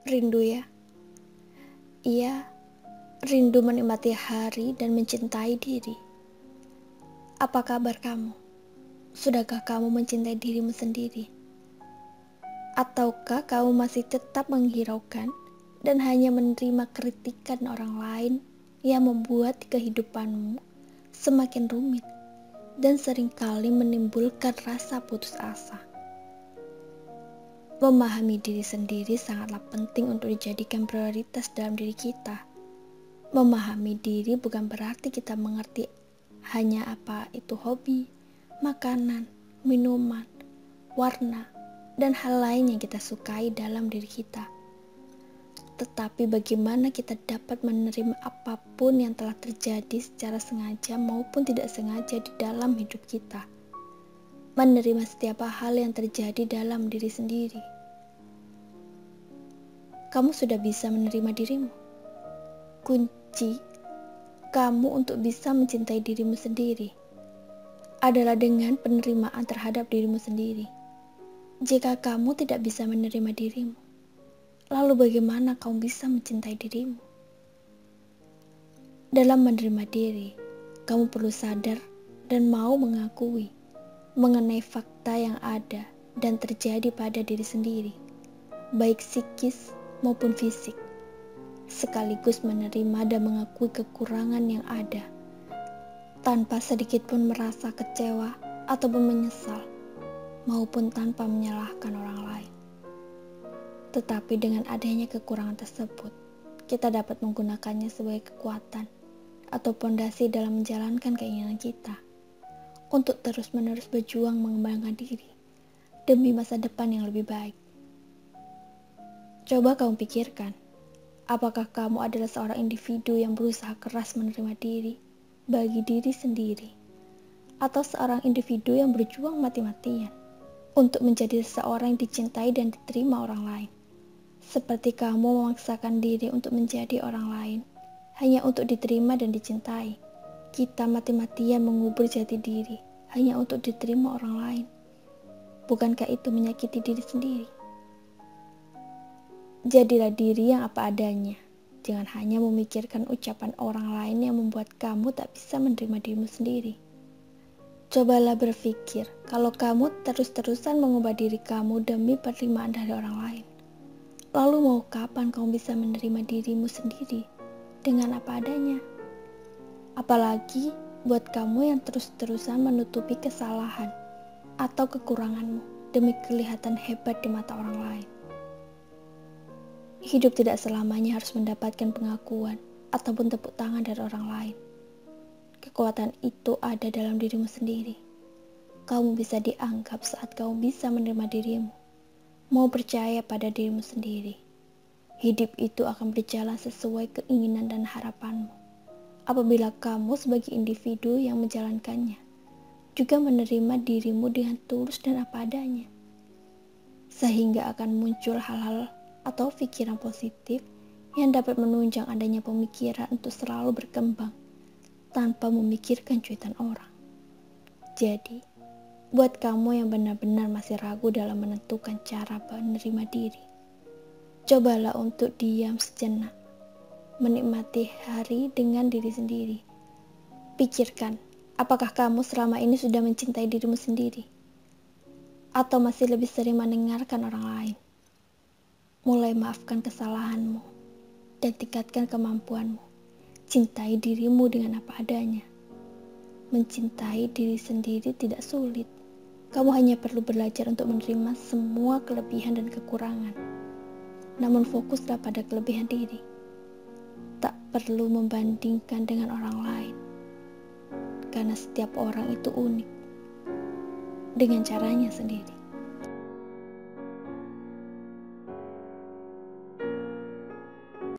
Rindu ya? Iya, rindu menikmati hari dan mencintai diri. Apa kabar kamu? Sudahkah kamu mencintai dirimu sendiri? Ataukah kamu masih tetap menghiraukan dan hanya menerima kritikan orang lain yang membuat kehidupanmu semakin rumit dan seringkali menimbulkan rasa putus asa? Memahami diri sendiri sangatlah penting untuk dijadikan prioritas dalam diri kita. Memahami diri bukan berarti kita mengerti hanya apa itu hobi, makanan, minuman, warna, dan hal lain yang kita sukai dalam diri kita. Tetapi bagaimana kita dapat menerima apapun yang telah terjadi secara sengaja maupun tidak sengaja di dalam hidup kita. Menerima setiap hal yang terjadi dalam diri sendiri. Kamu sudah bisa menerima dirimu. Kunci kamu untuk bisa mencintai dirimu sendiri adalah dengan penerimaan terhadap dirimu sendiri. Jika kamu tidak bisa menerima dirimu, lalu bagaimana kamu bisa mencintai dirimu? Dalam menerima diri, kamu perlu sadar dan mau mengakui mengenai fakta yang ada dan terjadi pada diri sendiri, baik psikis maupun fisik, sekaligus menerima dan mengakui kekurangan yang ada, tanpa sedikit pun merasa kecewa ataupun menyesal, maupun tanpa menyalahkan orang lain. Tetapi dengan adanya kekurangan tersebut, kita dapat menggunakannya sebagai kekuatan atau pondasi dalam menjalankan keinginan kita, untuk terus-menerus berjuang mengembangkan diri demi masa depan yang lebih baik. Coba kamu pikirkan, apakah kamu adalah seorang individu yang berusaha keras menerima diri bagi diri sendiri, atau seorang individu yang berjuang mati-matian untuk menjadi seseorang yang dicintai dan diterima orang lain? Seperti kamu memaksakan diri untuk menjadi orang lain hanya untuk diterima dan dicintai. Kita mati-matian mengubur jati diri hanya untuk diterima orang lain. Bukankah itu menyakiti diri sendiri? Jadilah diri yang apa adanya. Jangan hanya memikirkan ucapan orang lain yang membuat kamu tak bisa menerima dirimu sendiri. Cobalah berpikir kalau kamu terus-terusan mengubah diri kamu demi penerimaan dari orang lain. Lalu mau kapan kamu bisa menerima dirimu sendiri dengan apa adanya? Apalagi buat kamu yang terus-terusan menutupi kesalahan atau kekuranganmu demi kelihatan hebat di mata orang lain. Hidup tidak selamanya harus mendapatkan pengakuan ataupun tepuk tangan dari orang lain. Kekuatan itu ada dalam dirimu sendiri. Kamu bisa dianggap saat kamu bisa menerima dirimu, mau percaya pada dirimu sendiri. Hidup itu akan berjalan sesuai keinginan dan harapanmu apabila kamu sebagai individu yang menjalankannya juga menerima dirimu dengan tulus dan apa adanya, sehingga akan muncul hal-hal atau pikiran positif yang dapat menunjang adanya pemikiran untuk selalu berkembang tanpa memikirkan cuitan orang. Jadi, buat kamu yang benar-benar masih ragu dalam menentukan cara menerima diri, cobalah untuk diam sejenak, menikmati hari dengan diri sendiri. Pikirkan, apakah kamu selama ini sudah mencintai dirimu sendiri? Atau masih lebih sering mendengarkan orang lain? Mulai maafkan kesalahanmu dan tingkatkan kemampuanmu. Cintai dirimu dengan apa adanya. Mencintai diri sendiri tidak sulit. Kamu hanya perlu belajar untuk menerima semua kelebihan dan kekurangan. Namun fokuslah pada kelebihan diri. Tak perlu membandingkan dengan orang lain, karena setiap orang itu unik dengan caranya sendiri.